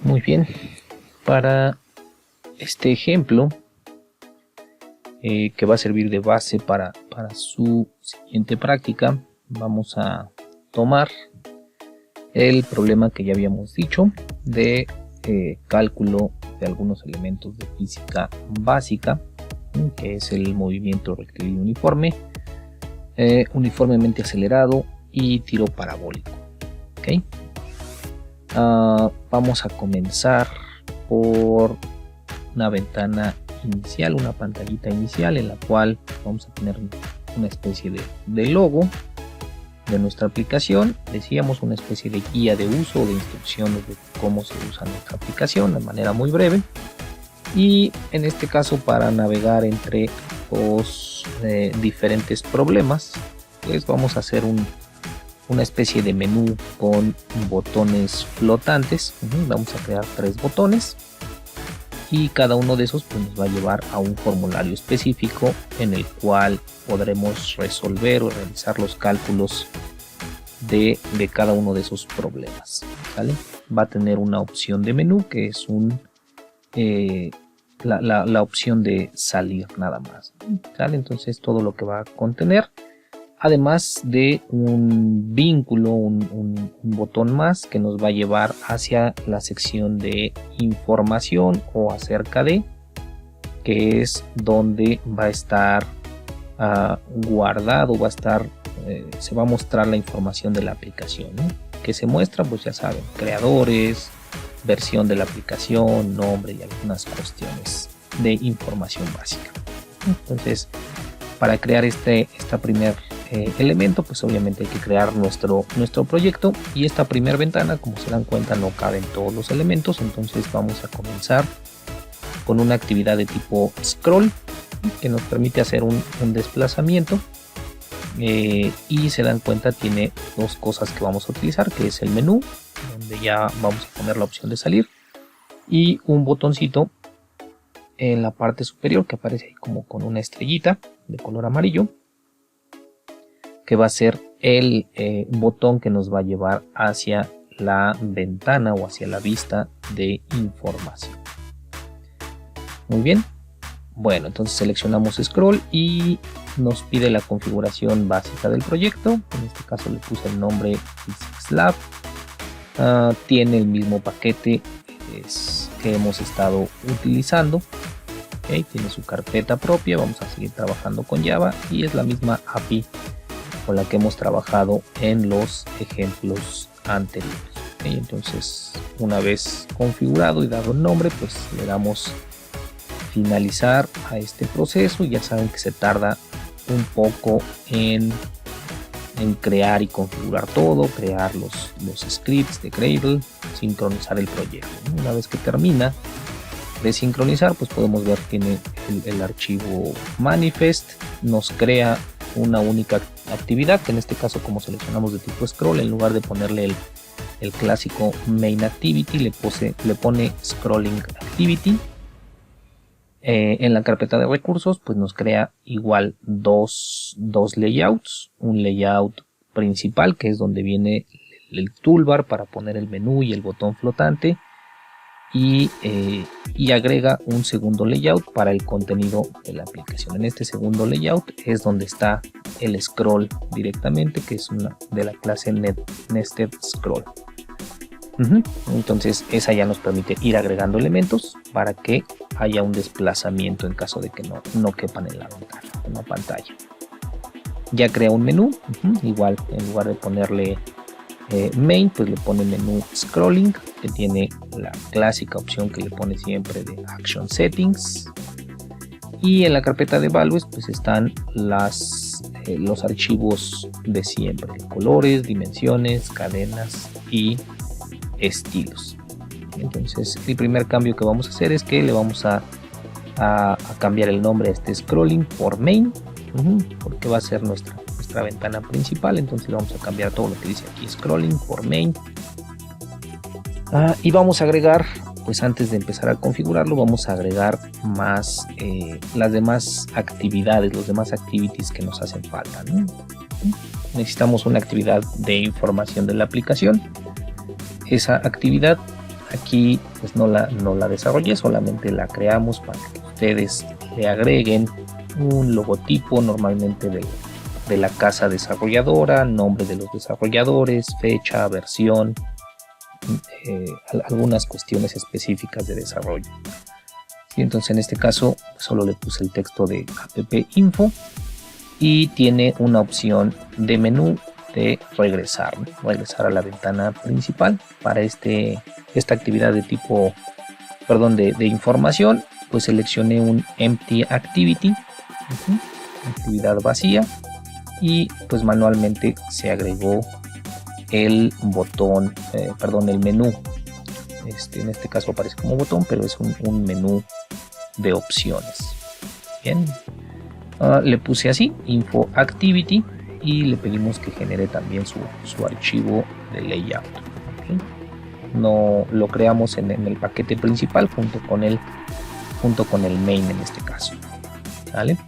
Muy bien, para este ejemplo que va a servir de base para su siguiente práctica, vamos a tomar el problema que ya habíamos dicho de cálculo de algunos elementos de física básica, que es el movimiento rectilíneo uniforme, uniformemente acelerado y tiro parabólico. ¿Okay? Vamos a comenzar por una ventana inicial, una pantallita inicial en la cual vamos a tener una especie de logo de nuestra aplicación. Decíamos una especie de guía de uso o de instrucciones de cómo se usa nuestra aplicación de manera muy breve, y en este caso para navegar entre los diferentes problemas pues vamos a hacer una especie de menú con botones flotantes. Vamos a crear 3 botones y cada uno de esos pues, nos va a llevar a un formulario específico en el cual podremos resolver o realizar los cálculos de cada uno de esos problemas, ¿vale? Va a tener una opción de menú que es la opción de salir nada más, ¿vale? Entonces todo lo que va a contener, además de un vínculo, un botón más que nos va a llevar hacia la sección de información o acerca de, que es donde va a estar guardado, se va a mostrar la información de la aplicación, ¿no? Que se muestra, pues ya saben, creadores, versión de la aplicación, nombre y algunas cuestiones de información básica. Entonces, para crear esta primer elemento, pues obviamente hay que crear nuestro proyecto, y esta primera ventana, como se dan cuenta, no caben todos los elementos. Entonces vamos a comenzar con una actividad de tipo scroll que nos permite hacer un desplazamiento, y se dan cuenta tiene 2 cosas que vamos a utilizar, que es el menú, donde ya vamos a poner la opción de salir, y un botoncito en la parte superior que aparece ahí como con una estrellita de color amarillo, que va a ser el botón que nos va a llevar hacia la ventana o hacia la vista de información. Muy bien, bueno, entonces seleccionamos scroll y nos pide la configuración básica del proyecto. En este caso le puse el nombre Physics Lab. Tiene el mismo paquete que hemos estado utilizando. Okay, tiene su carpeta propia. Vamos a seguir trabajando con Java y es la misma API con la que hemos trabajado en los ejemplos anteriores. Okay, entonces, una vez configurado y dado el nombre, pues le damos finalizar a este proceso. Ya saben que se tarda un poco en crear y configurar todo, crear los scripts de Gradle, sincronizar el proyecto. Una vez que termina de sincronizar, pues podemos ver que tiene el archivo manifest, nos crea una única actividad, que en este caso, como seleccionamos de tipo scroll, en lugar de ponerle el clásico main activity, le pone scrolling activity. En la carpeta de recursos pues nos crea igual dos layouts, un layout principal que es donde viene el toolbar para poner el menú y el botón flotante, y agrega un segundo layout para el contenido de la aplicación. En este segundo layout es donde está el scroll directamente, que es una de la clase nested scroll. Entonces esa ya nos permite ir agregando elementos para que haya un desplazamiento en caso de que no quepan en la ventana, en la pantalla. Ya crea un menú, igual en lugar de ponerle main, pues le pone menú scrolling, que tiene la clásica opción que le pone siempre de action settings, y en la carpeta de values pues están los archivos de siempre: colores, dimensiones, cadenas y estilos. Entonces el primer cambio que vamos a hacer es que le vamos a cambiar el nombre a este scrolling por main, porque va a ser nuestra ventana principal. Entonces vamos a cambiar todo lo que dice aquí scrolling por main, y vamos a agregar, pues antes de empezar a configurarlo, vamos a agregar más las demás actividades, los demás activities que nos hacen falta, ¿no? Necesitamos una actividad de información de la aplicación. Esa actividad aquí pues no la desarrollé, solamente la creamos para que ustedes le agreguen un logotipo normalmente de la casa desarrolladora, nombre de los desarrolladores, fecha, versión, algunas cuestiones específicas de desarrollo. ¿Sí? Entonces en este caso solo le puse el texto de app info y tiene una opción de menú de regresar a la ventana principal. Para esta actividad de tipo, de información, pues seleccioné un empty activity, actividad vacía, y pues manualmente se agregó el botón, el menú. En este caso aparece como botón, pero es un menú de opciones. Bien, le puse así, info activity, y le pedimos que genere también su archivo de layout. ¿Okay? No lo creamos en el paquete principal junto con el main en este caso. ¿Vale?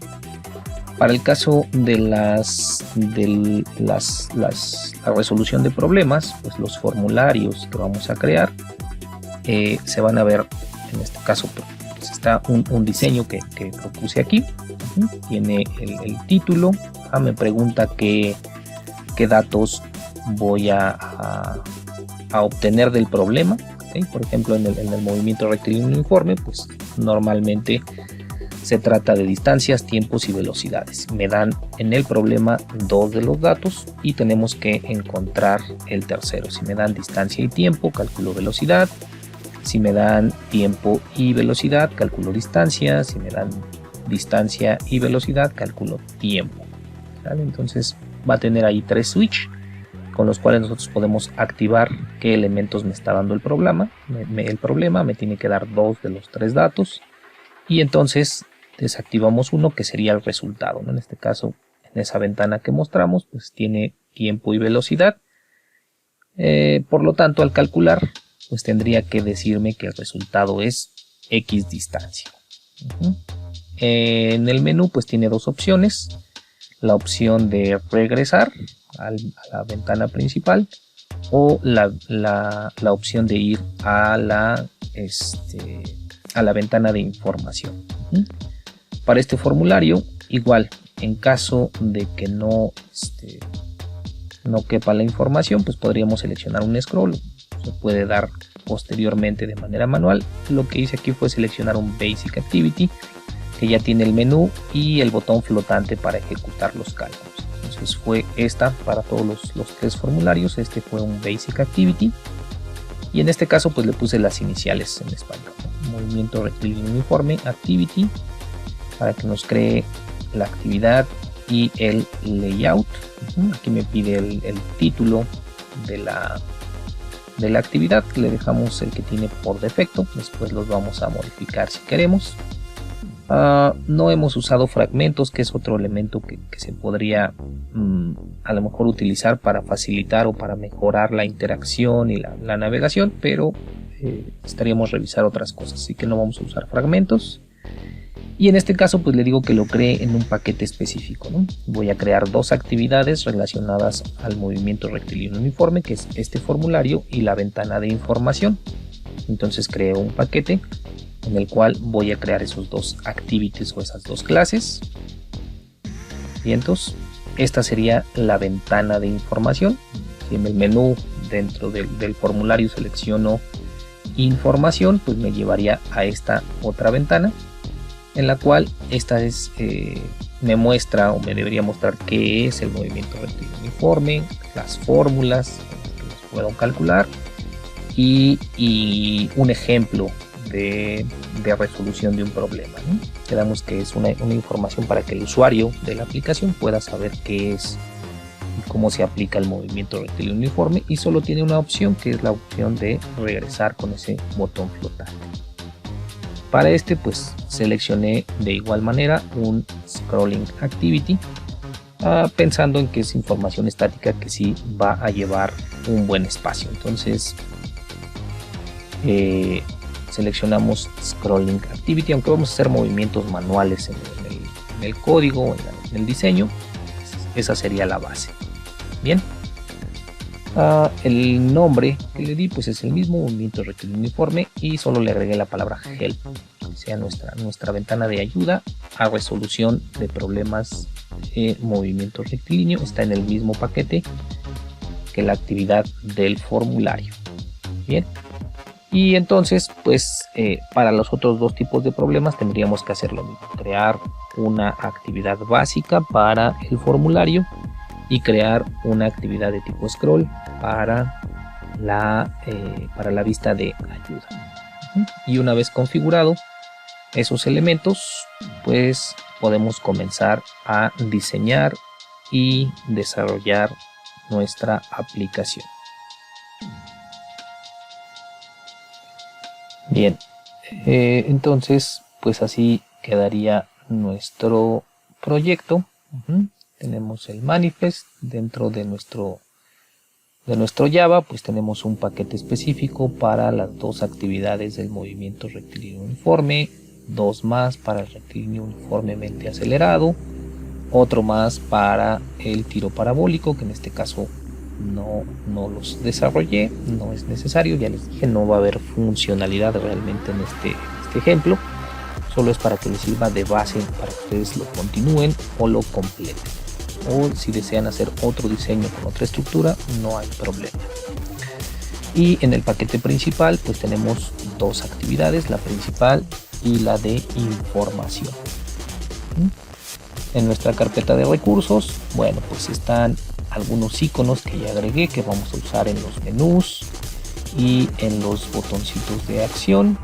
Para el caso de la resolución de problemas, pues los formularios que vamos a crear se van a ver, en este caso pues está un diseño que propuse aquí. Tiene el título, me pregunta qué datos voy a obtener del problema. ¿Okay? Por ejemplo, en el movimiento rectilíneo uniforme, pues normalmente se trata de distancias, tiempos y velocidades. Me dan en el problema dos de los datos y tenemos que encontrar el tercero. Si me dan distancia y tiempo, calculo velocidad. Si me dan tiempo y velocidad, calculo distancia. Si me dan distancia y velocidad, calculo tiempo. ¿Vale? Entonces va a tener ahí tres switch con los cuales nosotros podemos activar qué elementos me está dando el problema. El problema me tiene que dar dos de los tres datos y entonces desactivamos uno que sería el resultado, ¿no? En este caso, en esa ventana que mostramos, pues tiene tiempo y velocidad. Por lo tanto, al calcular, pues tendría que decirme que el resultado es X distancia. En el menú pues tiene dos opciones. La opción de regresar a la ventana principal o la opción de ir a la ventana de información. Para este formulario, igual, en caso de que no quepa la información, pues podríamos seleccionar un scroll. Se puede dar posteriormente de manera manual. Lo que hice aquí fue seleccionar un Basic Activity que ya tiene el menú y el botón flotante para ejecutar los cálculos. Entonces fue esta para todos los tres formularios. Este fue un Basic Activity y en este caso pues le puse las iniciales en español, ¿no? Movimiento rectilíneo uniforme Activity, para que nos cree la actividad y el layout. Aquí me pide el título de la actividad, le dejamos el que tiene por defecto, después los vamos a modificar si queremos. No hemos usado fragmentos, que es otro elemento que se podría a lo mejor utilizar para facilitar o para mejorar la interacción y la navegación, pero estaríamos revisar otras cosas, así que no vamos a usar fragmentos. Y en este caso pues le digo que lo cree en un paquete específico, ¿no? Voy a crear dos actividades relacionadas al movimiento rectilíneo uniforme, que es este formulario y la ventana de información. Entonces creo un paquete en el cual voy a crear esos dos activities o esas dos clases. Y entonces esta sería la ventana de información. Si en el menú dentro del formulario selecciono información, pues me llevaría a esta otra ventana, en la cual esta me muestra o me debería mostrar qué es el movimiento rectilíneo uniforme, las fórmulas que los puedo calcular y un ejemplo de resolución de un problema, ¿no? Quedamos que es una información para que el usuario de la aplicación pueda saber qué es y cómo se aplica el movimiento rectilíneo uniforme, y solo tiene una opción, que es la opción de regresar con ese botón flotante. Para este pues seleccioné de igual manera un scrolling activity, pensando en que es información estática que sí va a llevar un buen espacio. Entonces seleccionamos scrolling activity, aunque vamos a hacer movimientos manuales en el código, en el diseño, esa sería la base. Bien, El nombre que le di pues es el mismo, movimiento rectilíneo uniforme, y solo le agregué la palabra help, que sea nuestra ventana de ayuda a resolución de problemas de movimiento rectilíneo. Está en el mismo paquete que la actividad del formulario. Bien, y entonces pues para los otros dos tipos de problemas tendríamos que hacer lo mismo: crear una actividad básica para el formulario y crear una actividad de tipo scroll para la vista de ayuda. Y una vez configurado esos elementos, pues podemos comenzar a diseñar y desarrollar nuestra aplicación. Bien, entonces pues así quedaría nuestro proyecto. Tenemos el manifest. Dentro de nuestro Java pues tenemos un paquete específico para las dos actividades del movimiento rectilíneo uniforme, dos más para el rectilíneo uniformemente acelerado, otro más para el tiro parabólico, que en este caso no los desarrollé, no es necesario, ya les dije, no va a haber funcionalidad realmente en este ejemplo, solo es para que les sirva de base para que ustedes lo continúen o lo completen, o si desean hacer otro diseño con otra estructura, no hay problema. Y en el paquete principal pues tenemos dos actividades, la principal y la de información. En nuestra carpeta de recursos, bueno, pues están algunos iconos que ya agregué, que vamos a usar en los menús y en los botoncitos de acción.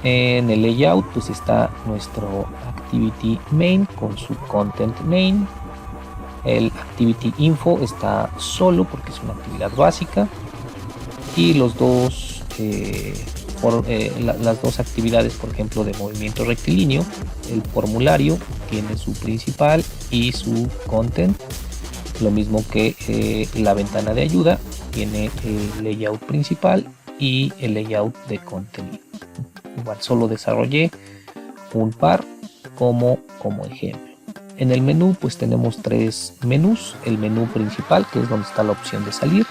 En el layout pues está nuestro activity main con su content main. El activity info está solo porque es una actividad básica, y los dos las dos actividades, por ejemplo, de movimiento rectilíneo, el formulario tiene su principal y su content, lo mismo que la ventana de ayuda tiene el layout principal y el layout de contenido. Igual solo desarrollé un par como ejemplo. En el menú pues tenemos tres menús: el menú principal, que es donde está la opción de salir;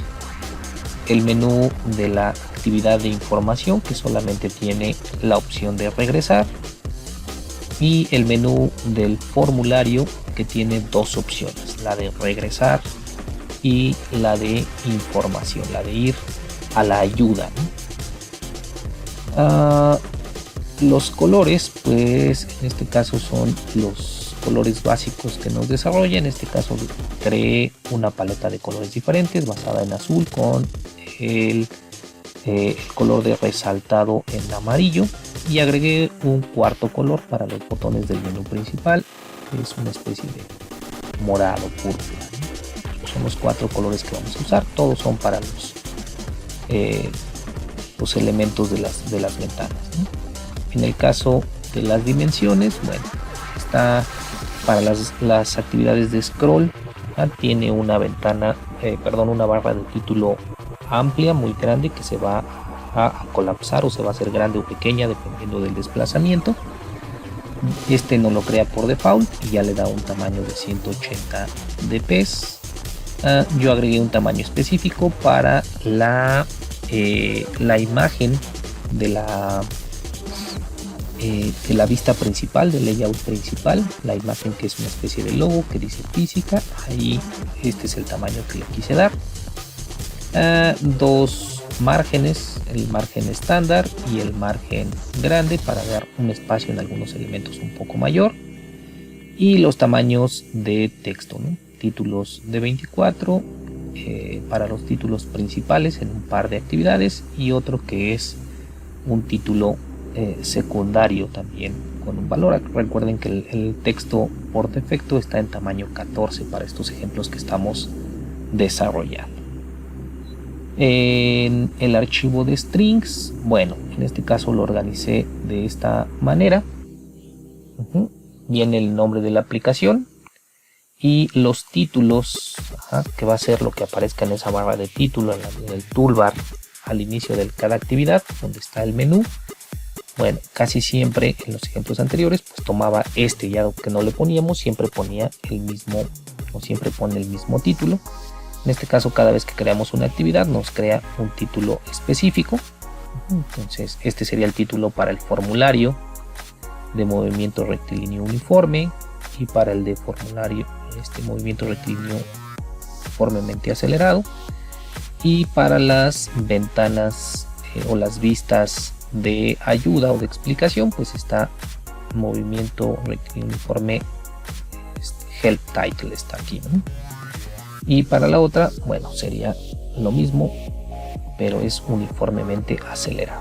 el menú de la actividad de información, que solamente tiene la opción de regresar; y el menú del formulario, que tiene dos opciones, la de regresar y la de información, la de ir a la ayuda, ¿no? Los colores, pues en este caso son los colores básicos que nos desarrolla. En este caso creé una paleta de colores diferentes basada en azul con el color de resaltado en amarillo, y agregué un cuarto color para los botones del menú principal, que es una especie de morado púrpura, ¿no? Son los cuatro colores que vamos a usar, todos son para los elementos de las ventanas, ¿no? En el caso de las dimensiones, bueno, está para las actividades de scroll, tiene una una barra de título amplia, muy grande, que se va a colapsar o se va a hacer grande o pequeña dependiendo del desplazamiento. Este no lo crea por default y ya le da un tamaño de 180 dp. Yo agregué un tamaño específico para la imagen de la vista principal, del layout principal, la imagen que es una especie de logo que dice física. Ahí este es el tamaño que le quise dar. Dos márgenes, el margen estándar y el margen grande, para dar un espacio en algunos elementos un poco mayor, y los tamaños de texto, ¿no? Títulos de 24 para los títulos principales en un par de actividades, y otro que es un título secundario también con un valor. Recuerden que el texto por defecto está en tamaño 14 para estos ejemplos que estamos desarrollando. En el archivo de strings, bueno, en este caso lo organicé de esta manera. Viene el nombre de la aplicación y los títulos, que va a ser lo que aparezca en esa barra de título, en el toolbar al inicio de cada actividad, donde está el menú. Bueno, casi siempre en los ejemplos anteriores pues tomaba ya que no le poníamos, siempre ponía el mismo, o siempre pone el mismo título. En este caso, cada vez que creamos una actividad nos crea un título específico. Entonces este sería el título para el formulario de movimiento rectilíneo uniforme, y para el de formulario movimiento rectilíneo uniformemente acelerado, y para las ventanas o las vistas de ayuda o de explicación pues está movimiento rectilíneo uniforme help title, está aquí, ¿no? Y para la otra, bueno, sería lo mismo, pero es uniformemente acelerado.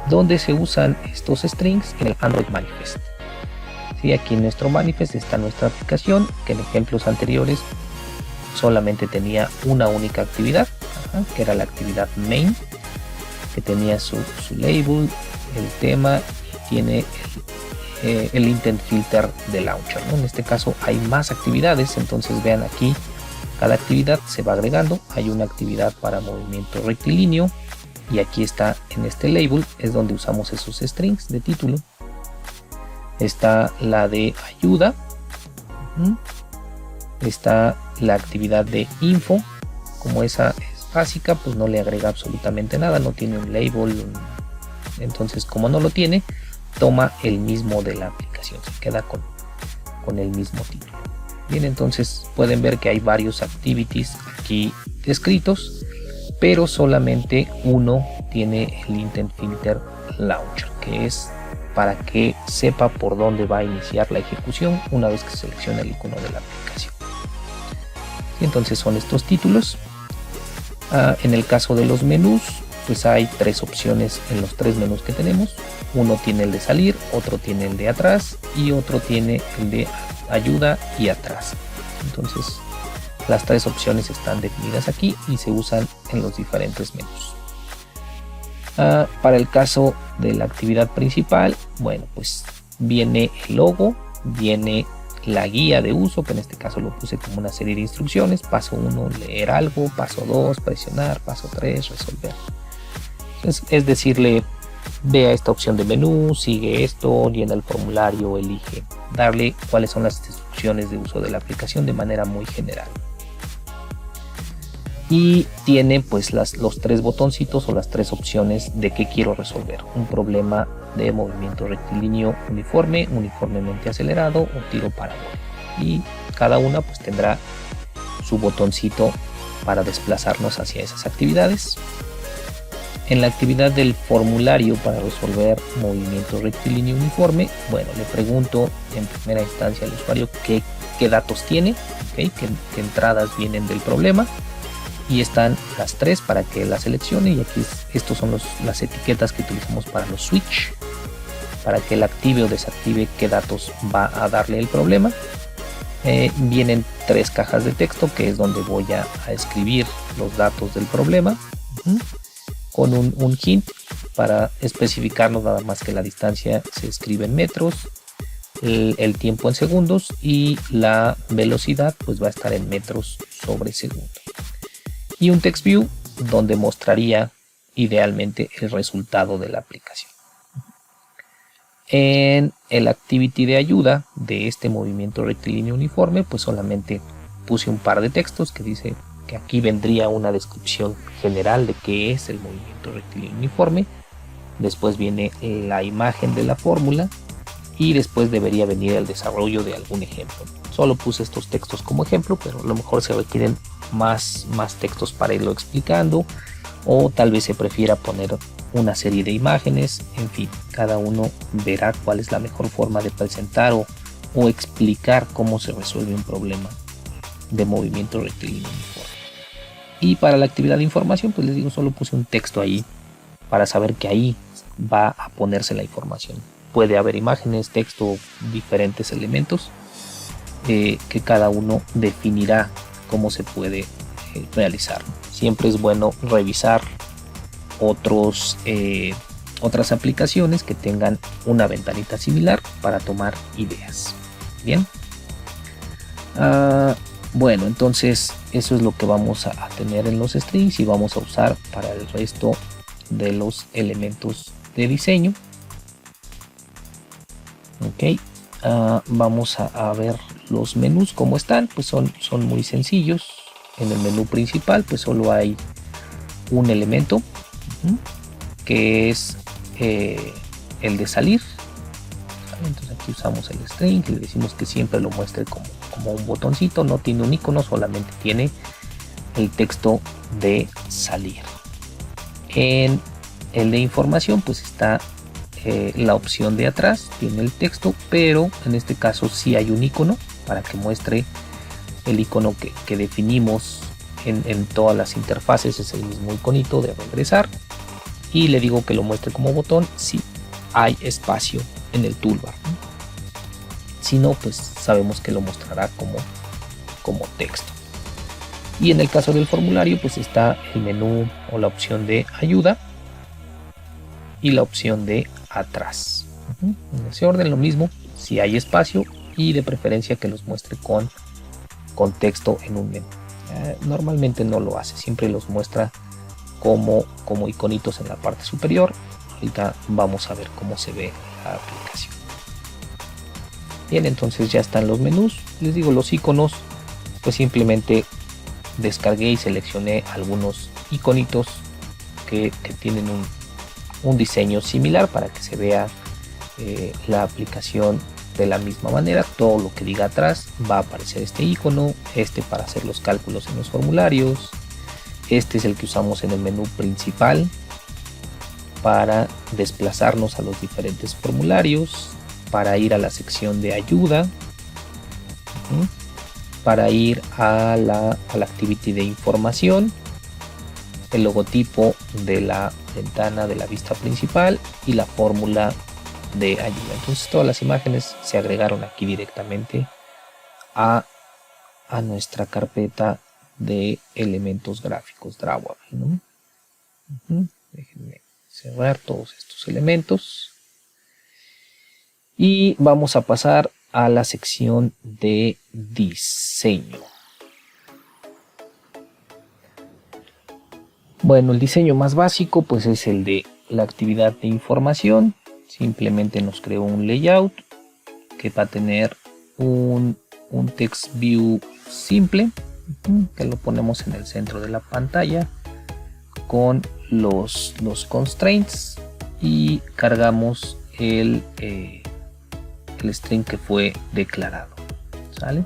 ¿Dónde se usan estos strings? En el Android Manifest. Sí, aquí en nuestro manifest está nuestra aplicación, que en ejemplos anteriores solamente tenía una única actividad, que era la actividad main, que tenía su label, el tema, y tiene el intent filter de launcher, ¿no? En este caso hay más actividades, entonces vean aquí, cada actividad se va agregando. Hay una actividad para movimiento rectilíneo, y aquí está en este label, es donde usamos esos strings de título. Está la de ayuda, está la actividad de info. Como esa es básica, pues no le agrega absolutamente nada, no tiene un label, entonces como no lo tiene, toma el mismo de la aplicación, se queda con el mismo título. Bien, entonces pueden ver que hay varios activities aquí descritos, pero solamente uno tiene el intent filter launcher, que es para que sepa por dónde va a iniciar la ejecución una vez que selecciona el icono de la aplicación. Y entonces son estos títulos. En el caso de los menús, pues hay tres opciones en los tres menús que tenemos. Uno tiene el de salir, otro tiene el de atrás y otro tiene el de ayuda y atrás. Entonces las tres opciones están definidas aquí y se usan en los diferentes menús. Para el caso de la actividad principal, bueno, pues viene el logo, viene la guía de uso, que en este caso lo puse como una serie de instrucciones. Paso 1, leer algo. Paso 2, presionar. Paso 3, resolver. Es decirle, vea esta opción de menú, sigue esto, llena el formulario, elige. Darle cuáles son las instrucciones de uso de la aplicación de manera muy general. Y tiene pues los tres botoncitos o las tres opciones de qué quiero resolver. Un problema de movimiento rectilíneo uniforme, uniformemente acelerado o tiro parabólico. Y cada una pues tendrá su botoncito para desplazarnos hacia esas actividades. En la actividad del formulario para resolver movimiento rectilíneo uniforme, bueno, le pregunto en primera instancia al usuario qué datos tiene, ¿okay? qué entradas vienen del problema. Y están las tres para que la seleccione, y aquí estos son las etiquetas que utilizamos para los switch, para que él active o desactive qué datos va a darle el problema. Vienen tres cajas de texto, que es donde voy a escribir los datos del problema, con un hint para especificarnos nada más que la distancia se escribe en metros, el tiempo en segundos, y la velocidad pues va a estar en metros sobre segundo. Y un text view donde mostraría idealmente el resultado de la aplicación. En el activity de ayuda de este movimiento rectilíneo uniforme, pues solamente puse un par de textos que dice que aquí vendría una descripción general de qué es el movimiento rectilíneo uniforme. Después viene la imagen de la fórmula y después debería venir el desarrollo de algún ejemplo. Solo puse estos textos como ejemplo, pero a lo mejor se requieren más textos para irlo explicando, o tal vez se prefiera poner una serie de imágenes. En fin, cada uno verá cuál es la mejor forma de presentar o explicar cómo se resuelve un problema de movimiento rectilíneo uniforme. Y para la actividad de información, pues les digo, solo puse un texto ahí para saber que ahí va a ponerse la información. Puede haber imágenes, texto, diferentes elementos que cada uno definirá cómo se puede realizar. Siempre es bueno revisar otras aplicaciones que tengan una ventanita similar para tomar ideas. Bien. Bueno, entonces eso es lo que vamos a tener en los strings y vamos a usar para el resto de los elementos de diseño. Ok. Vamos a ver los menús como están, pues son muy sencillos. en el menú principal pues solo hay un elemento, que es el de salir. Entonces aquí usamos el string y le decimos que siempre lo muestre como un botoncito, no tiene un icono, solamente tiene el texto de salir. En el de información pues está la opción de atrás, tiene el texto, pero en este caso sí hay un icono para que muestre el icono que definimos en todas las interfaces, es el mismo iconito de regresar, y le digo que lo muestre como botón si hay espacio en el toolbar. Si no, pues sabemos que lo mostrará como texto. Y en el caso del formulario pues está el menú o la opción de ayuda y la opción de atrás. En ese orden lo mismo, si hay espacio, y de preferencia que los muestre con texto en un menú. Normalmente no lo hace, siempre los muestra como iconitos en la parte superior. Ahorita vamos a ver cómo se ve la aplicación. Bien, entonces ya están los menús. Les digo, los iconos, pues simplemente descargué y seleccioné algunos iconitos que tienen un diseño similar para que se vea la aplicación de la misma manera. Todo lo que diga atrás va a aparecer este icono, para hacer los cálculos en los formularios, este es el que usamos en el menú principal para desplazarnos a los diferentes formularios, para ir a la sección de ayuda, para ir a la activity de información, el logotipo de la ventana de la vista principal y la fórmula de ayuda. Entonces todas las imágenes se agregaron aquí directamente a nuestra carpeta de elementos gráficos Drawable, ¿no? Déjenme cerrar todos estos elementos y vamos a pasar a la sección de diseño. Bueno, el diseño más básico pues es el de la actividad de información. Simplemente nos creó un layout que va a tener un text view simple, que lo ponemos en el centro de la pantalla con los constraints, y cargamos el string que fue declarado, ¿sale?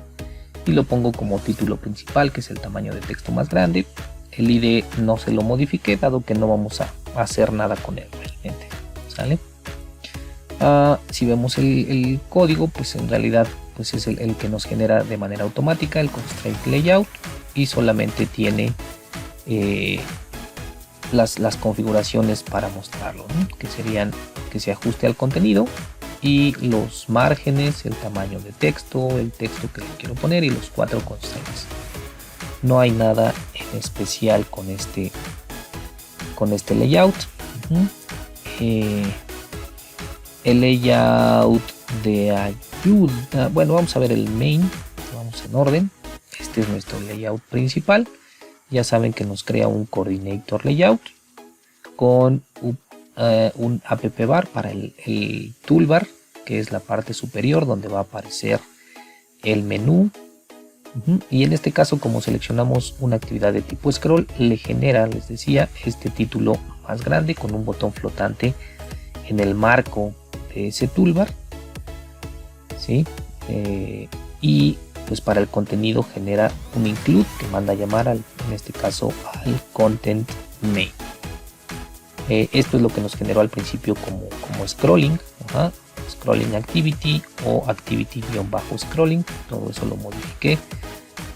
Y lo pongo como título principal, que es el tamaño de texto más grande. El ID no se lo modifique, dado que no vamos a hacer nada con él realmente, ¿sale? Si vemos el código, pues en realidad pues es el que nos genera de manera automática el constraint layout, y solamente tiene las configuraciones para mostrarlo, ¿no? Que serían que se ajuste al contenido y los márgenes, el tamaño de texto, el texto que le quiero poner y los 4 constraints. No hay nada en especial con este layout. El layout de ayuda, bueno, vamos a ver el main, vamos en orden. Este es nuestro layout principal. Ya saben que nos crea un coordinator layout con un app bar para el toolbar, que es la parte superior donde va a aparecer el menú. Y en este caso, como seleccionamos una actividad de tipo scroll, le genera, les decía, este título más grande con un botón flotante en el marco de ese toolbar, ¿sí? Y pues para el contenido genera un include que manda a llamar en este caso al content main. Esto es lo que nos generó al principio como scrolling, scrolling activity o activity-scrolling. Todo eso lo modifiqué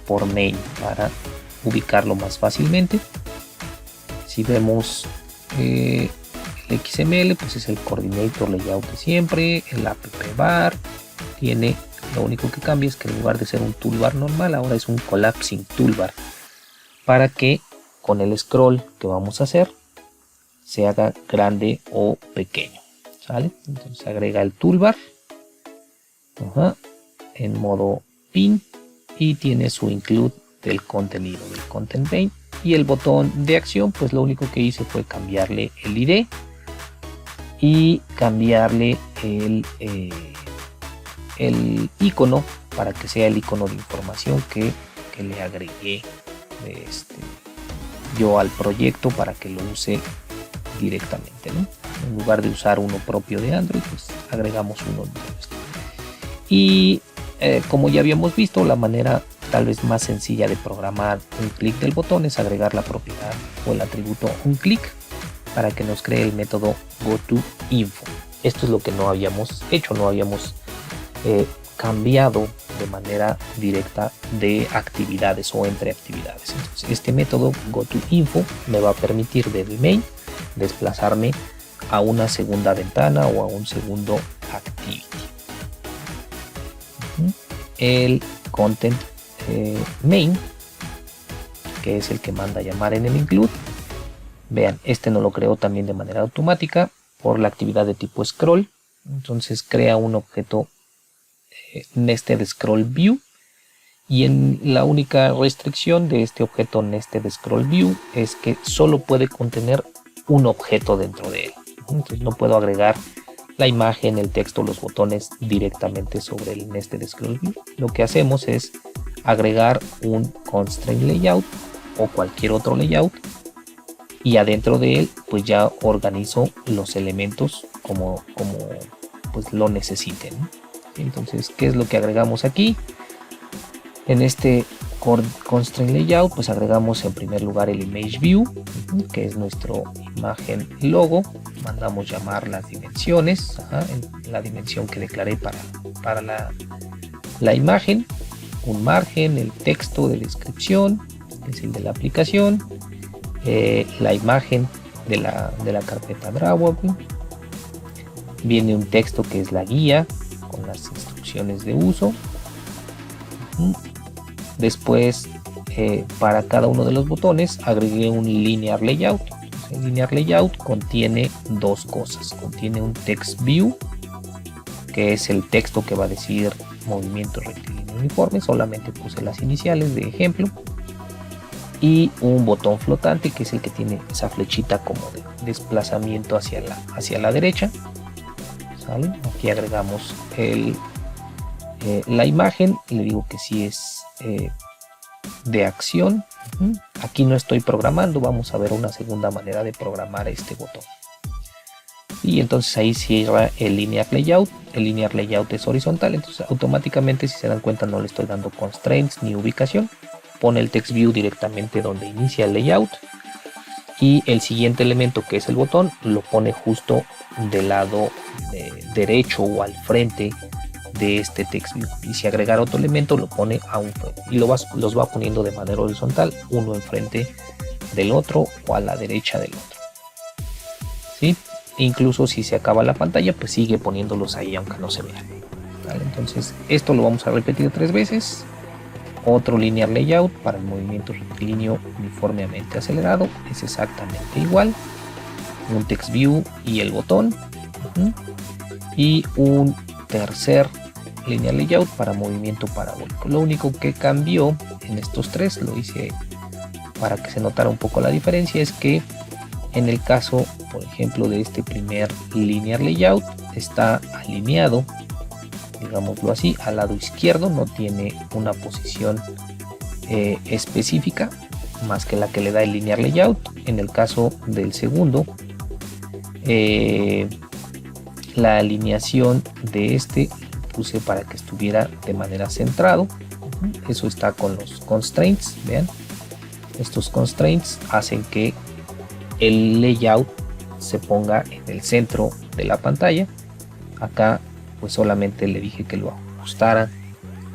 por main para ubicarlo más fácilmente. Si vemos el XML, pues es el coordinator layout de siempre. El app bar tiene, lo único que cambia es que en lugar de ser un toolbar normal, ahora es un collapsing toolbar, para que con el scroll que vamos a hacer se haga grande o pequeño, ¿sale? Entonces agrega el toolbar en modo pin y tiene su include del contenido del content main, y el botón de acción, pues lo único que hice fue cambiarle el ID y cambiarle el icono para que sea el icono de información que le agregué yo al proyecto para que lo use directamente, ¿no? En lugar de usar uno propio de Android, pues agregamos uno nuestro. Y como ya habíamos visto, la manera tal vez más sencilla de programar un clic del botón es agregar la propiedad o el atributo onClick para que nos cree el método GoToInfo. Esto es lo que no habíamos hecho, no habíamos cambiado de manera directa de actividades o entre actividades. Entonces, este método GoToInfo me va a permitir desde el main desplazarme a una segunda ventana o a un segundo activity. El content main, que es el que manda a llamar en el include, vean, este no lo creó también de manera automática por la actividad de tipo scroll. Entonces crea un objeto nested scroll view, y en la única restricción de este objeto nested scroll view es que solo puede contener un objeto dentro de él. Entonces no puedo agregar la imagen, el texto, los botones directamente sobre el nested scroll view. Lo que hacemos es agregar un constraint layout o cualquier otro layout, y adentro de él pues ya organizo los elementos como pues lo necesiten, ¿no? Entonces, ¿qué es lo que agregamos aquí? En este constraint layout pues agregamos en primer lugar el image view, que es nuestro imagen logo. Mandamos llamar las dimensiones, la dimensión que declaré para la imagen, un margen, el texto de descripción, que es el de la aplicación, la imagen de la carpeta drawable, viene un texto que es la guía con las instrucciones de uso. Después para cada uno de los botones agregué un linear layout. El linear layout contiene dos cosas: contiene un text view, que es el texto que va a decir movimiento rectilíneo uniforme, solamente puse las iniciales de ejemplo, y un botón flotante, que es el que tiene esa flechita como de desplazamiento hacia la derecha. ¿Sale? Aquí agregamos la imagen, le digo que sí es de acción. Aquí no estoy programando, vamos a ver una segunda manera de programar este botón. Y entonces ahí cierra el linear layout. El linear layout es horizontal, entonces automáticamente, si se dan cuenta, no le estoy dando constraints ni ubicación. Pone el text view directamente donde inicia el layout, y el siguiente elemento, que es el botón, lo pone justo del lado derecho o al frente de este text view. Y si agregar otro elemento, lo pone a un frente, y los va poniendo de manera horizontal, uno enfrente del otro o a la derecha del otro. ¿Sí? Incluso si se acaba la pantalla, pues sigue poniéndolos ahí aunque no se vean. ¿Vale? Entonces esto lo vamos a repetir 3 veces. Otro linear layout para el movimiento rectilíneo uniformemente acelerado, es exactamente igual. Un text view y el botón. Y un tercer linear layout para movimiento parabólico. Lo único que cambió en estos tres, lo hice para que se notara un poco la diferencia, es que en el caso, por ejemplo, de este primer linear layout, está alineado, digámoslo así, al lado izquierdo, no tiene una posición específica más que la que le da el linear layout. En el caso del segundo, la alineación de este puse para que estuviera de manera centrado. Eso está con los constraints. Vean, estos constraints hacen que el layout se ponga en el centro de la pantalla. Acá pues solamente le dije que lo ajustara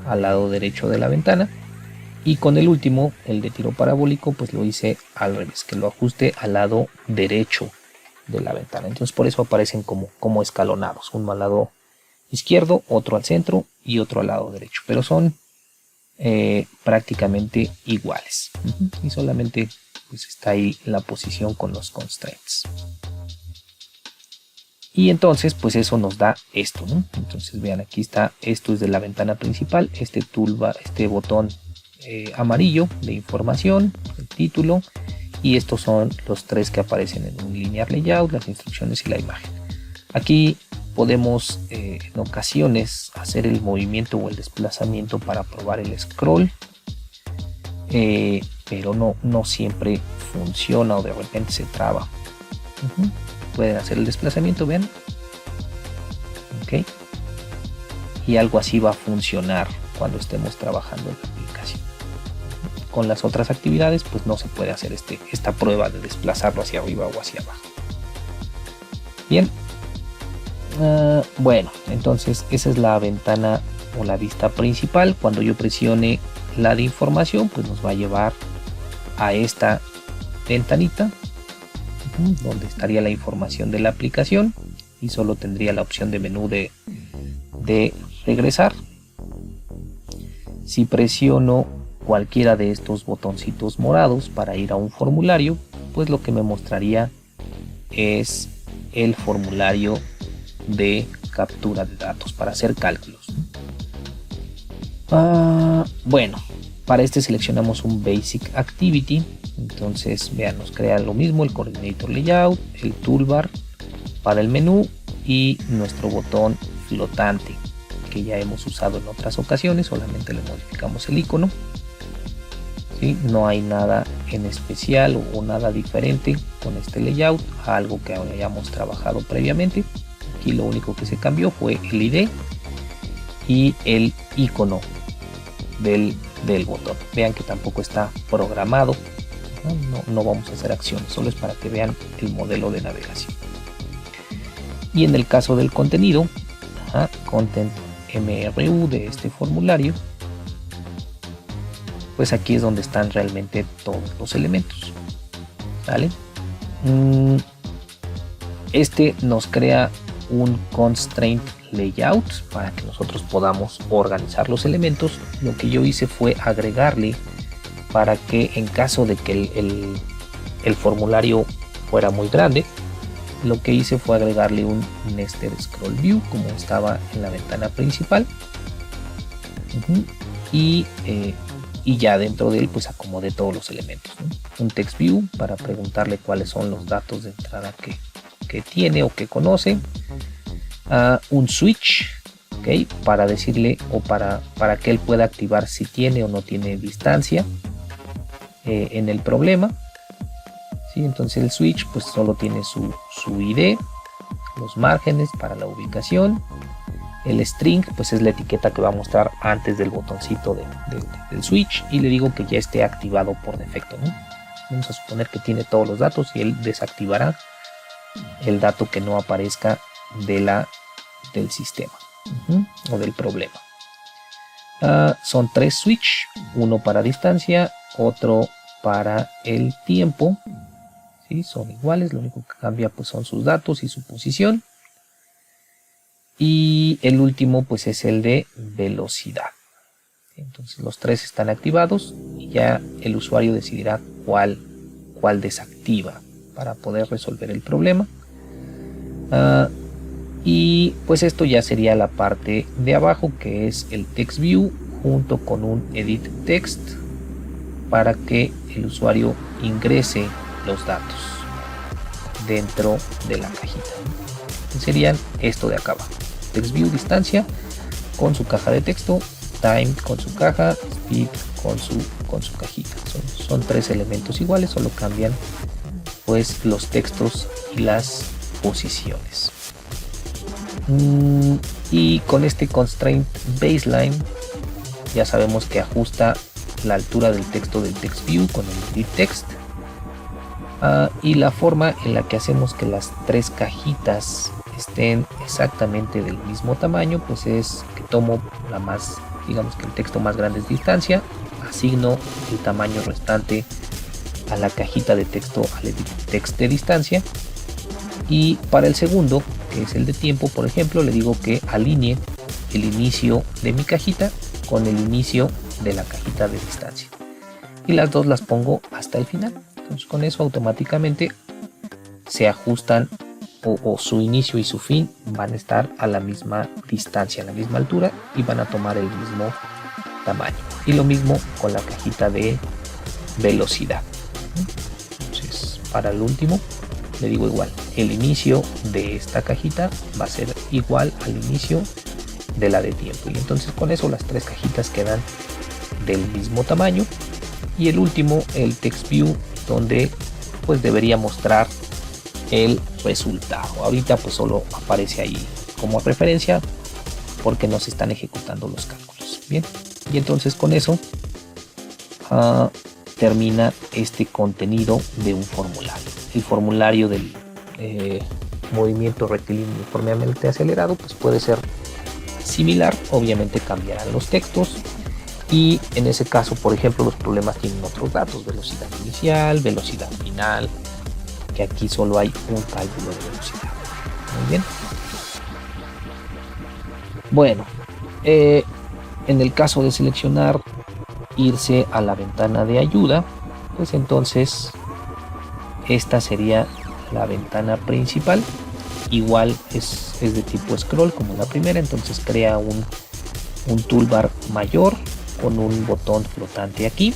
al lado derecho de la ventana, y con el último, el de tiro parabólico, pues lo hice al revés, que lo ajuste al lado derecho de la ventana. Entonces por eso aparecen como escalonados, uno al lado izquierdo, otro al centro y otro al lado derecho, pero son prácticamente iguales. Y solamente pues está ahí la posición con los constraints. Y entonces pues eso nos da esto, ¿no? Entonces vean, aquí está, esto es de la ventana principal, este toolbar, este botón amarillo de información, el título, y estos son los tres que aparecen en un linear layout, las instrucciones y la imagen. Aquí podemos en ocasiones hacer el movimiento o el desplazamiento para probar el scroll. pero no siempre funciona o de repente se traba. Pueden hacer el desplazamiento, vean. Ok. Y algo así va a funcionar cuando estemos trabajando en la aplicación. Con las otras actividades pues no se puede hacer esta prueba de desplazarlo hacia arriba o hacia abajo. Bien. Bueno, entonces esa es la ventana o la vista principal. Cuando yo presione la de información, pues nos va a llevar a esta ventanita donde estaría la información de la aplicación y solo tendría la opción de menú de regresar. Si presiono cualquiera de estos botoncitos morados para ir a un formulario, pues lo que me mostraría es el formulario de captura de datos para hacer cálculos. Bueno, para este seleccionamos un Basic Activity. Entonces vean, nos crea lo mismo, el Coordinator Layout, el Toolbar para el menú y nuestro botón flotante que ya hemos usado en otras ocasiones. Solamente le modificamos el icono. ¿Sí? No hay nada en especial o nada diferente con este layout a algo que hayamos trabajado previamente. Aquí lo único que se cambió fue el ID y el icono del botón. Vean que tampoco está programado. No vamos a hacer acciones, solo es para que vean el modelo de navegación. Y en el caso del contenido, Content MRU de este formulario, pues aquí es donde están realmente todos los elementos. ¿Vale? Este nos crea un constraint layout para que nosotros podamos organizar los elementos. Lo que yo hice fue agregarle, para que en caso de que el formulario fuera muy grande, lo que hice fue agregarle un nested scroll view como estaba en la ventana principal. Y ya dentro de él pues acomodé todos los elementos, ¿no? Un text view para preguntarle cuáles son los datos de entrada que tiene o que conoce. Un switch, ¿okay? Para decirle o para que él pueda activar si tiene o no tiene distancia en el problema. ¿Sí? Entonces el switch pues solo tiene su ID, los márgenes para la ubicación. El string pues es la etiqueta que va a mostrar antes del botoncito del switch, y le digo que ya esté activado por defecto, ¿no? Vamos a suponer que tiene todos los datos y él desactivará el dato que no aparezca del sistema o del problema. Son 3 switch, uno para distancia, otro para el tiempo. ¿Sí? Son iguales, lo único que cambia pues son sus datos y su posición. Y el último pues es el de velocidad. Entonces los 3 están activados y ya el usuario decidirá cuál desactiva para poder resolver el problema. Y pues esto ya sería la parte de abajo, que es el text view junto con un edit text para que el usuario ingrese los datos dentro de la cajita. Serían esto de acá abajo: text view, distancia con su caja de texto, time con su caja, speed con su cajita. Son 3 elementos iguales, solo cambian pues los textos y las posiciones. Y con este constraint baseline ya sabemos que ajusta la altura del texto del text view con el edit text. Y la forma en la que hacemos que las 3 cajitas estén exactamente del mismo tamaño pues es que tomo la más, digamos que el texto más grande es distancia, asigno el tamaño restante a la cajita de texto, al edit text de distancia, y para el segundo, que es el de tiempo, por ejemplo, le digo que alinee el inicio de mi cajita con el inicio de la cajita de distancia, y las dos las pongo hasta el final. Entonces con eso automáticamente se ajustan, o su inicio y su fin van a estar a la misma distancia, a la misma altura, y van a tomar el mismo tamaño. Y lo mismo con la cajita de velocidad. Entonces para el último le digo igual, el inicio de esta cajita va a ser igual al inicio de la de tiempo, y entonces con eso las 3 cajitas quedan del mismo tamaño Y el último, el text view, donde pues debería mostrar el resultado. Ahorita pues solo aparece ahí como referencia porque no se están ejecutando los cálculos. Bien, y entonces con eso termina este contenido de un formulario. El formulario del movimiento rectilíneo uniformemente acelerado pues puede ser similar, obviamente cambiarán los textos y en ese caso, por ejemplo, los problemas tienen otros datos: velocidad inicial, velocidad final, que aquí solo hay un cálculo de velocidad. Muy bien. Bueno, en el caso de seleccionar irse a la ventana de ayuda, pues entonces esta sería la ventana principal. Igual es de tipo scroll como la primera, entonces crea un toolbar mayor con un botón flotante aquí.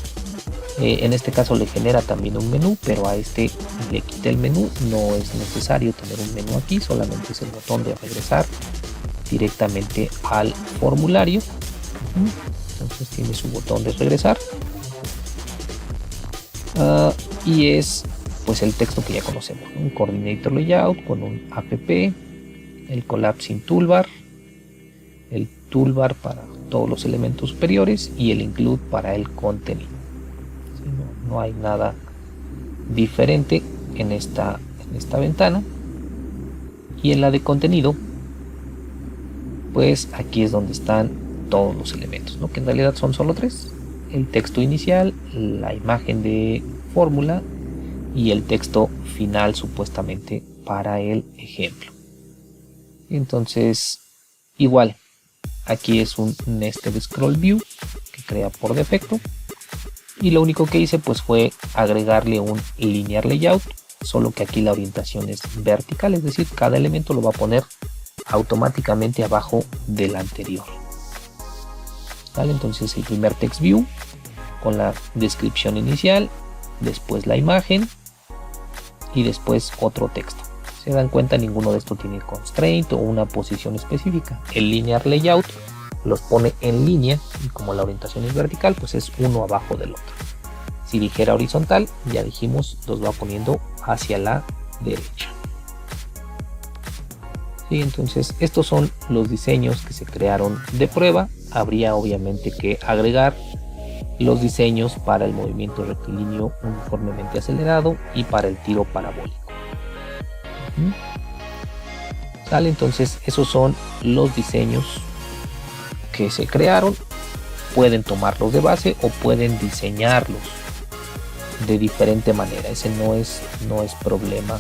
En este caso le genera también un menú, pero a este le quita el menú. No es necesario tener un menú aquí, solamente es el botón de regresar directamente al formulario. Entonces tiene su botón de regresar y es pues el texto que ya conocemos, ¿no? Un coordinator layout con un app, el collapsing toolbar, el toolbar para todos los elementos superiores y el include para el contenido. ¿Sí? No hay nada diferente en esta ventana. Y en la de contenido, pues aquí es donde están todos los elementos, ¿no? Que en realidad son solo tres: el texto inicial, la imagen de fórmula y el texto final supuestamente para el ejemplo. Entonces igual aquí es un nested scroll view que crea por defecto, y lo único que hice pues fue agregarle un linear layout, solo que aquí la orientación es vertical, es decir, cada elemento lo va a poner automáticamente abajo del anterior. ¿Vale? Entonces el primer text view con la descripción inicial, después la imagen y después otro texto. Se dan cuenta, ninguno de estos tiene constraint o una posición específica. El linear layout los pone en línea y como la orientación es vertical, pues es uno abajo del otro. Si dijera horizontal, ya dijimos, los va poniendo hacia la derecha. Sí, entonces estos son los diseños que se crearon de prueba. Habría obviamente que agregar los diseños para el movimiento rectilíneo uniformemente acelerado y para el tiro parabólico. ¿Sale? Entonces esos son los diseños que se crearon. Pueden tomarlos de base o pueden diseñarlos de diferente manera. Ese no es problema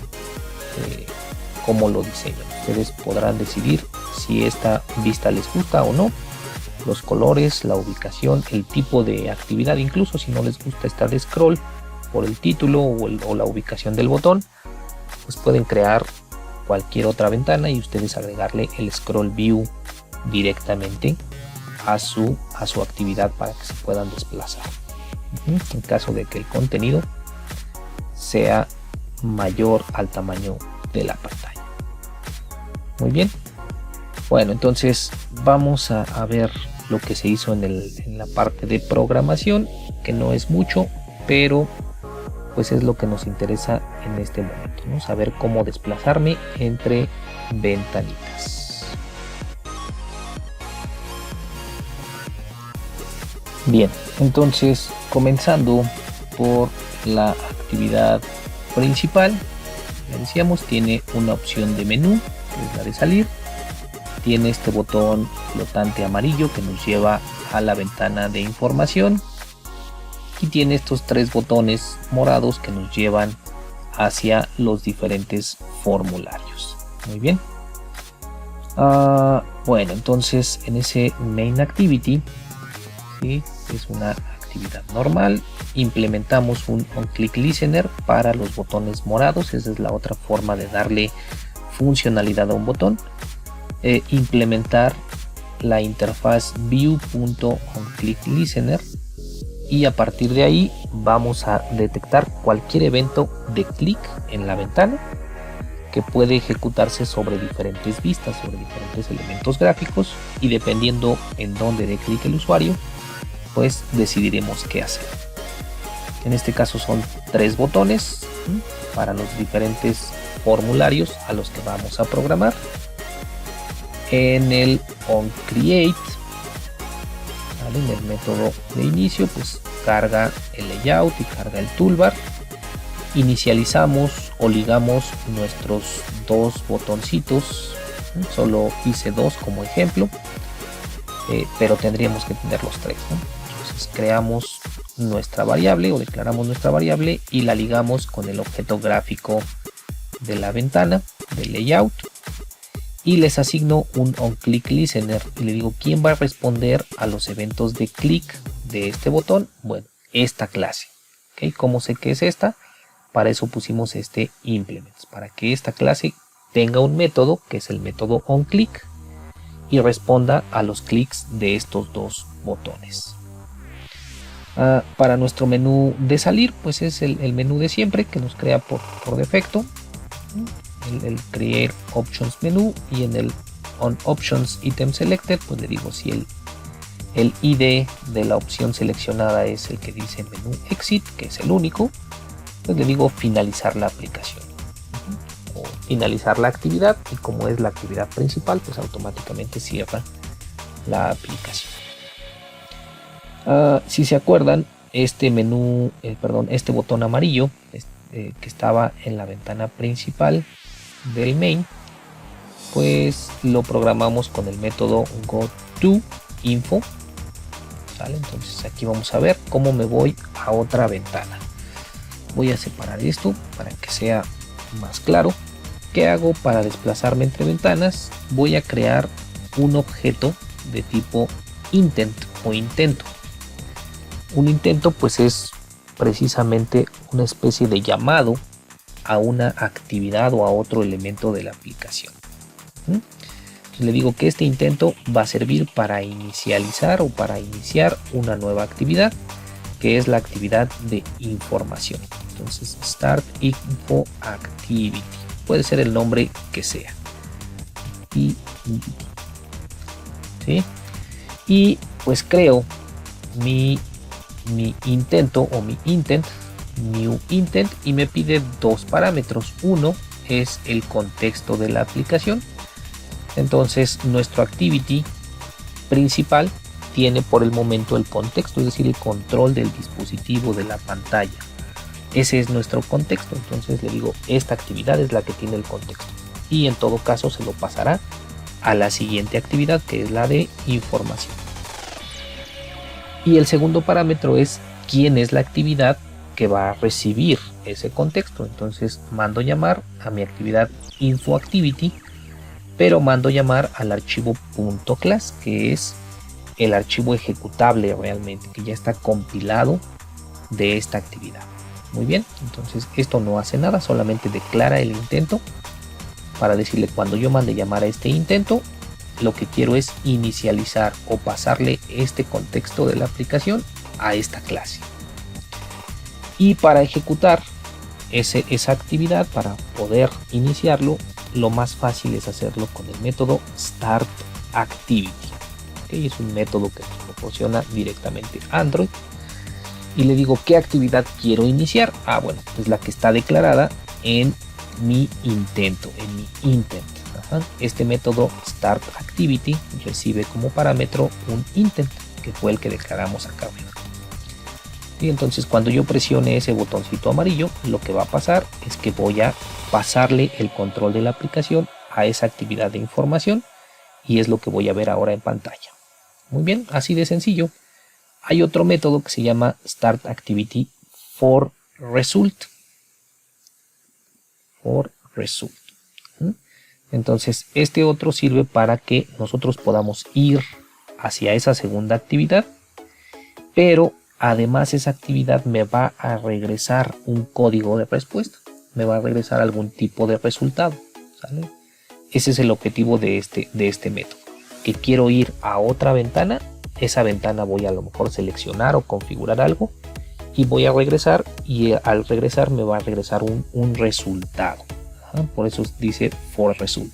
cómo lo diseñan. Ustedes podrán decidir si esta vista les gusta o no, los colores, la ubicación, el tipo de actividad, incluso si no les gusta esta de scroll por el título o la ubicación del botón, pues pueden crear cualquier otra ventana y ustedes agregarle el scroll view directamente a su actividad para que se puedan desplazar en caso de que el contenido sea mayor al tamaño de la pantalla. Muy bien, bueno, entonces vamos a ver lo que se hizo en la parte de programación, que no es mucho, pero pues es lo que nos interesa en este momento, ¿no? Saber cómo desplazarme entre ventanitas. Bien, entonces comenzando por la actividad principal, ya decíamos, tiene una opción de menú, que es la de salir. Tiene este botón flotante amarillo que nos lleva a la ventana de información. Y tiene estos tres botones morados que nos llevan hacia los diferentes formularios. Muy bien. Bueno, entonces en ese main activity, ¿sí? Es una actividad normal. Implementamos un on-click listener para los botones morados. Esa es la otra forma de darle funcionalidad a un botón. Implementar la interfaz view.onClickListener y a partir de ahí vamos a detectar cualquier evento de clic en la ventana que puede ejecutarse sobre diferentes vistas, sobre diferentes elementos gráficos, y dependiendo en dónde dé clic el usuario, pues decidiremos qué hacer. En este caso son 3 botones para los diferentes formularios a los que vamos a programar. En el onCreate, ¿vale? En el método de inicio, pues carga el layout y carga el toolbar. Inicializamos o ligamos nuestros 2 botoncitos. Solo hice 2 como ejemplo, pero tendríamos que tener los 3, ¿no? Entonces creamos nuestra variable o declaramos nuestra variable y la ligamos con el objeto gráfico de la ventana del layout y les asigno un onClickListener y le digo quién va a responder a los eventos de clic de este botón. Bueno, esta clase. ¿Okay? ¿Cómo sé que es esta? Para eso pusimos este implements, para que esta clase tenga un método que es el método onClick y responda a los clics de estos 2 botones. Para nuestro menú de salir, pues es el menú de siempre que nos crea por defecto, el Create Options menú, y en el On Options Item Selected pues le digo si el ID de la opción seleccionada es el que dice menú Exit, que es el único, pues le digo finalizar la aplicación o finalizar la actividad, y como es la actividad principal pues automáticamente cierra la aplicación. Si se acuerdan, este menú, este botón amarillo que estaba en la ventana principal del main, pues lo programamos con el método goToInfo, ¿vale? Entonces aquí vamos a ver cómo me voy a otra ventana. Voy a separar esto para que sea más claro. ¿Qué hago para desplazarme entre ventanas? Voy a crear un objeto de tipo intent o intento. Un intento pues es precisamente una especie de llamado a una actividad o a otro elemento de la aplicación. Entonces le digo que este intento va a servir para inicializar o para iniciar una nueva actividad, que es la actividad de información. Entonces Start Info Activity, puede ser el nombre que sea. ¿Sí? Y pues creo mi intento o mi intent, new intent, y me pide 2 parámetros. Uno es el contexto de la aplicación. Entonces nuestro activity principal tiene por el momento el contexto, es decir, el control del dispositivo, de la pantalla. Ese es nuestro contexto. Entonces le digo, esta actividad es la que tiene el contexto, y en todo caso se lo pasará a la siguiente actividad, que es la de información. Y el segundo parámetro es quién es la actividad que va a recibir ese contexto. Entonces mando llamar a mi actividad InfoActivity, pero mando llamar al archivo .class, que es el archivo ejecutable realmente, que ya está compilado de esta actividad. Muy bien, entonces esto no hace nada, solamente declara el intento para decirle cuando yo mande llamar a este intento, lo que quiero es inicializar o pasarle este contexto de la aplicación a esta clase. Y para ejecutar esa actividad, para poder iniciarlo, lo más fácil es hacerlo con el método StartActivity. ¿Okay? Es un método que nos proporciona directamente Android. Y le digo qué actividad quiero iniciar. Bueno, pues la que está declarada en mi intento, en mi intent. Este método StartActivity recibe como parámetro un intent, que fue el que declaramos acá arriba. Y entonces cuando yo presione ese botoncito amarillo, lo que va a pasar es que voy a pasarle el control de la aplicación a esa actividad de información, y es lo que voy a ver ahora en pantalla. Muy bien, así de sencillo. Hay otro método que se llama StartActivity for Result. Entonces este otro sirve para que nosotros podamos ir hacia esa segunda actividad, pero además esa actividad me va a regresar un código de respuesta, me va a regresar algún tipo de resultado, ¿sale? Ese es el objetivo de este método, que quiero ir a otra ventana. Esa ventana voy a lo mejor seleccionar o configurar algo y voy a regresar, y al regresar me va a regresar un resultado. Por eso dice for result.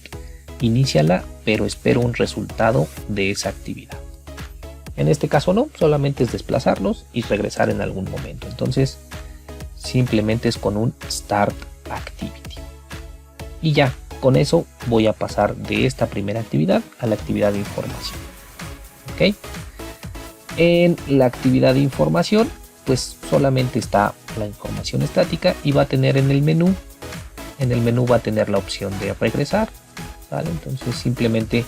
Iníciala, pero espero un resultado de esa actividad. En este caso no, solamente es desplazarnos y regresar en algún momento. Entonces simplemente es con un Start Activity. Y ya, con eso voy a pasar de esta primera actividad a la actividad de información. ¿Ok? En la actividad de información, pues solamente está la información estática y va a tener en el menú va a tener la opción de regresar, ¿vale? Entonces simplemente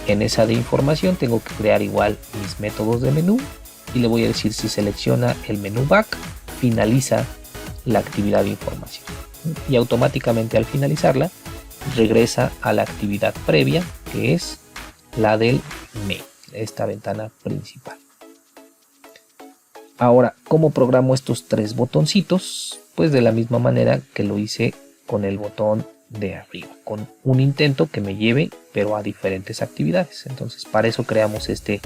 en esa de información tengo que crear igual mis métodos de menú y le voy a decir si selecciona el menú back, finaliza la actividad de información y automáticamente al finalizarla regresa a la actividad previa, que es la del main, esta ventana principal. Ahora, ¿cómo programo estos tres botoncitos? Pues de la misma manera que lo hice con el botón de arriba, con un intento que me lleve pero a diferentes actividades. Entonces para eso creamos este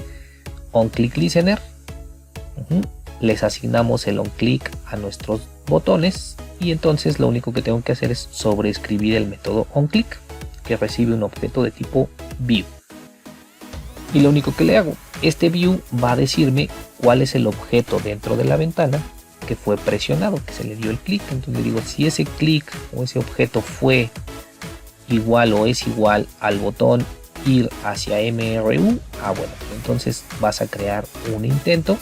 onClick Listener. Les asignamos el onClick a nuestros botones y entonces lo único que tengo que hacer es sobreescribir el método onClick, que recibe un objeto de tipo view. Y lo único que le hago, este view va a decirme cuál es el objeto dentro de la ventana que fue presionado, que se le dio el clic. Entonces le digo, si ese clic o ese objeto fue igual o es igual al botón ir hacia MRU, bueno, entonces vas a crear un intento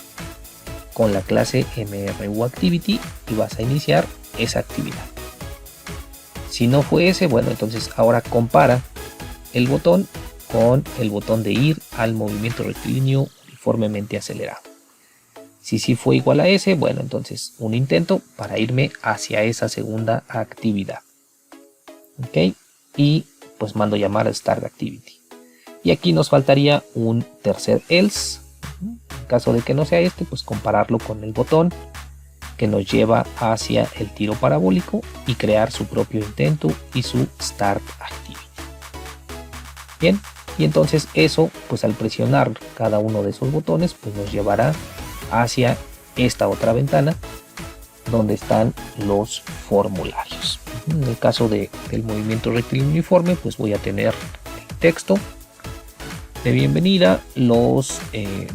con la clase MRU Activity y vas a iniciar esa actividad. Si no fue ese, bueno, entonces ahora compara el botón con el botón de ir al movimiento rectilíneo uniformemente acelerado. Si sí fue igual a ese, bueno, entonces un intento para irme hacia esa segunda actividad. Ok, y pues mando llamar a Start Activity. Y aquí nos faltaría un tercer else. En caso de que no sea este, pues compararlo con el botón que nos lleva hacia el tiro parabólico y crear su propio intento y su Start Activity. Bien, y entonces eso, pues al presionar cada uno de esos botones, pues nos llevará hacia esta otra ventana donde están los formularios. En el caso del movimiento rectilíneo uniforme, pues voy a tener el texto de bienvenida, los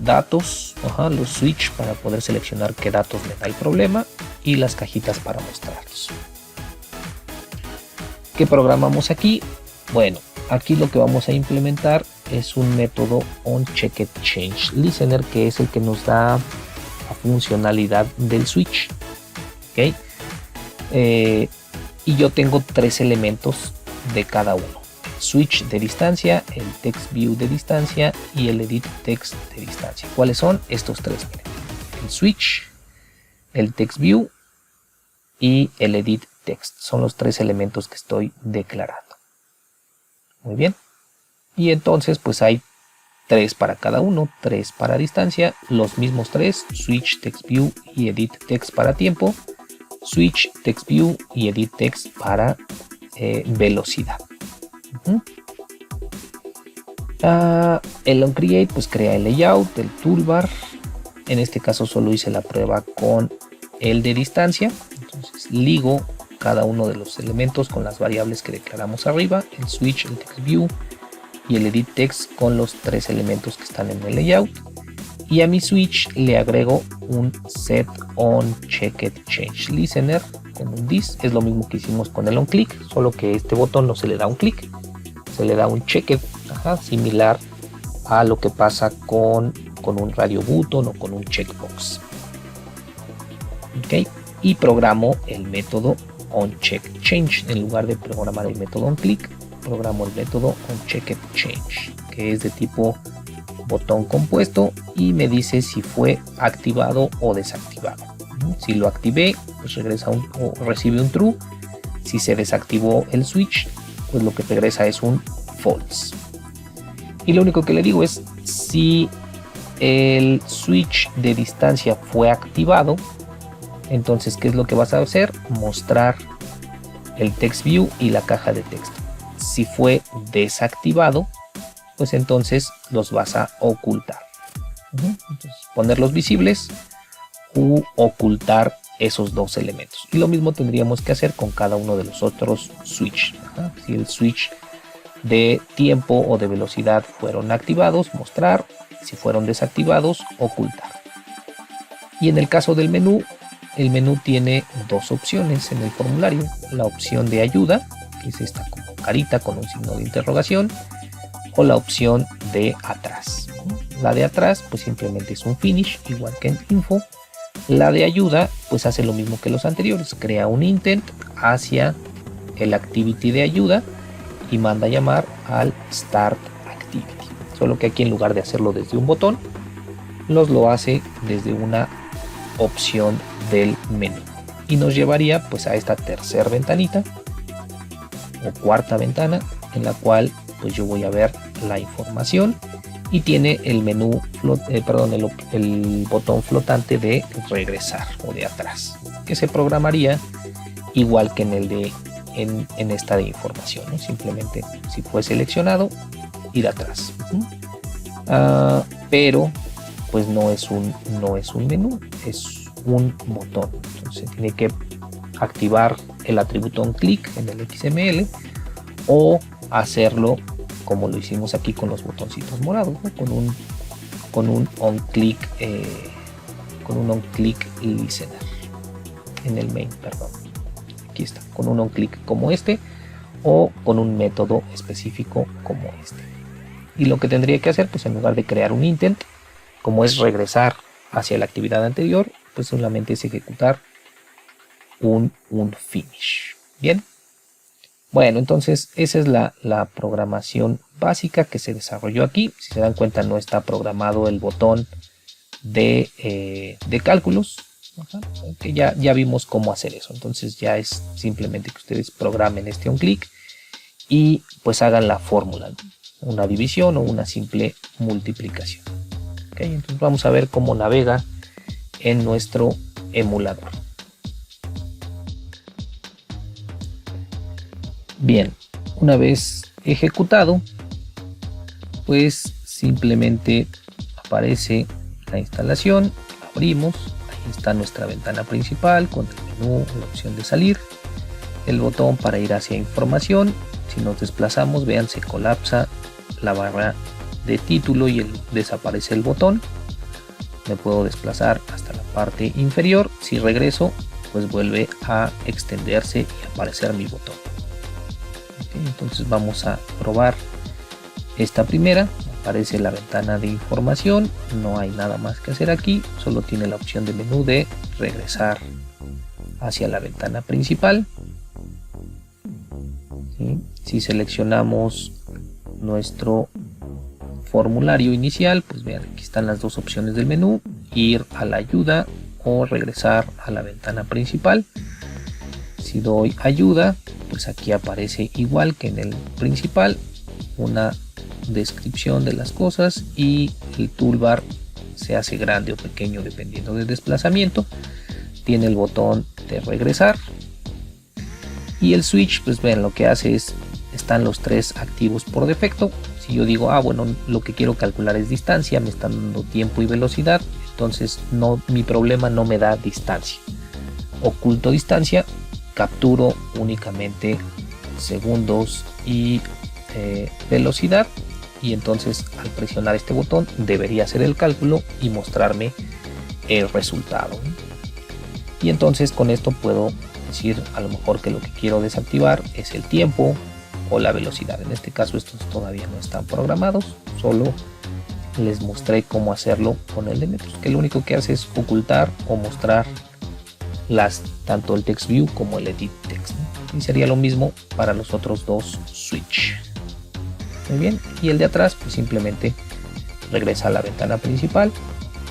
datos, los switch para poder seleccionar qué datos me da el problema y las cajitas para mostrarlos. ¿Qué programamos aquí? Bueno, aquí lo que vamos a implementar es un método onCheckedChangeListener, que es el que nos da la funcionalidad del switch. ¿Okay? Y yo tengo tres elementos de cada uno: switch de distancia, el text view de distancia y el edit text de distancia. ¿Cuáles son estos tres? El switch, el text view y el edit text. Son los tres elementos que estoy declarando. Muy bien. Y entonces pues hay tres para cada uno, tres para distancia, los mismos tres, switch, text view y edit text para tiempo, switch, text view y edit text para velocidad. El onCreate pues crea el layout, el toolbar. En este caso solo hice la prueba con el de distancia. Entonces ligo cada uno de los elementos con las variables que declaramos arriba, el switch, el text view y el edit text con los tres elementos que están en el layout. Y a mi switch le agrego un set onCheckedChangeListener con un this. Es lo mismo que hicimos con el onClick, solo que este botón no se le da un clic, se le da un checked, similar a lo que pasa con un radio button o con un checkbox. Ok, y programo el método onCheckedChange. En lugar de programar el método onClick, programo el método onCheckedChange, que es de tipo botón compuesto y me dice si fue activado o desactivado. Si lo activé, pues regresa o recibe un true. Si se desactivó el switch, pues lo que regresa es un false. Y lo único que le digo es si el switch de distancia fue activado, entonces ¿qué es lo que vas a hacer? Mostrar el text view y la caja de texto. Si fue desactivado, pues entonces los vas a ocultar. Entonces, ponerlos visibles u ocultar esos dos elementos. Y lo mismo tendríamos que hacer con cada uno de los otros switch. Si el switch de tiempo o de velocidad fueron activados, mostrar. Si fueron desactivados, ocultar. Y en el caso del menú, el menú tiene dos opciones en el formulario. La opción de ayuda, que es esta como carita con un signo de interrogación, o la opción de atrás. La de atrás pues simplemente es un finish, igual que en info. La de ayuda pues hace lo mismo que los anteriores, crea un intent hacia el activity de ayuda y manda a llamar al start activity, solo que aquí en lugar de hacerlo desde un botón, lo hace desde una opción del menú y nos llevaría pues a esta tercera ventanita o cuarta ventana, en la cual pues yo voy a ver la información y tiene el menú, el botón flotante de regresar o de atrás, que se programaría igual que en el de en esta de información, ¿no? Simplemente si fue seleccionado, ir atrás. Pero pues no es un menú, es un botón. Entonces tiene que activar el atributo onClick en el XML o hacerlo como lo hicimos aquí con los botoncitos morados, ¿no? con un onClick listener en el main, perdón. Aquí está, con un onClick como este o con un método específico como este. Y lo que tendría que hacer, pues en lugar de crear un intent, como es regresar hacia la actividad anterior, pues solamente es ejecutar un finish. Bien. Bueno, entonces esa es la programación básica que se desarrolló aquí. Si se dan cuenta, no está programado el botón de cálculos. Que ya vimos cómo hacer eso. Entonces ya es simplemente que ustedes programen este onClick y pues hagan la fórmula, ¿no? Una división o una simple multiplicación. ¿Okay? Entonces vamos a ver cómo navega en nuestro emulador. Bien, una vez ejecutado, pues simplemente aparece la instalación, abrimos, ahí está nuestra ventana principal con el menú, la opción de salir, el botón para ir hacia información. Si nos desplazamos, vean, se colapsa la barra de título y desaparece el botón. Me puedo desplazar hasta la parte inferior. Si regreso, pues vuelve a extenderse y aparecer mi botón. Entonces vamos a probar esta primera. Aparece la ventana de información, no hay nada más que hacer aquí, solo tiene la opción de menú de regresar hacia la ventana principal. ¿Sí? Si seleccionamos nuestro formulario inicial, pues vean, aquí están las dos opciones del menú, ir a la ayuda o regresar a la ventana principal. Si doy ayuda, pues aquí aparece igual que en el principal una descripción de las cosas y el toolbar se hace grande o pequeño dependiendo del desplazamiento. Tiene el botón de regresar y el switch, pues ven, lo que hace es, están los tres activos por defecto. Si yo digo, bueno, lo que quiero calcular es distancia, me están dando tiempo y velocidad, entonces mi problema no me da distancia. Oculto distancia, capturo únicamente segundos y velocidad, y entonces al presionar este botón debería hacer el cálculo y mostrarme el resultado. Y entonces con esto puedo decir a lo mejor que lo que quiero desactivar es el tiempo o la velocidad. En este caso estos todavía no están programados, solo les mostré cómo hacerlo con el de metros, que lo único que hace es ocultar o mostrar tanto el text view como el edit text, ¿no? Y sería lo mismo para los otros dos switch. Muy bien, y el de atrás pues simplemente regresa a la ventana principal.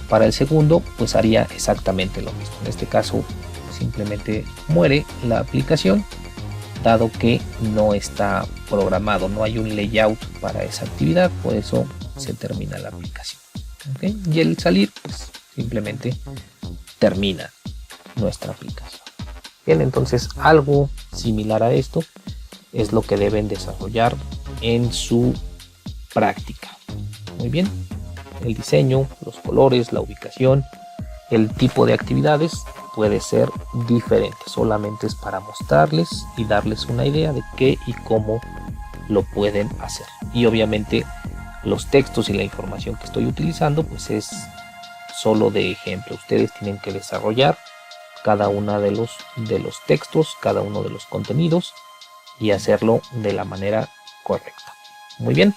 Para el segundo pues haría exactamente lo mismo. En este caso simplemente muere la aplicación, dado que no está programado, no hay un layout para esa actividad, por eso se termina la aplicación. ¿Okay? Y el salir pues simplemente termina nuestra aplicación. Bien, entonces algo similar a esto es lo que deben desarrollar en su práctica. Muy bien, el diseño, los colores, la ubicación, el tipo de actividades puede ser diferente, solamente es para mostrarles y darles una idea de qué y cómo lo pueden hacer. Y obviamente los textos y la información que estoy utilizando pues es solo de ejemplo. Ustedes tienen que desarrollar cada uno de los textos, cada uno de los contenidos y hacerlo de la manera correcta. Muy bien,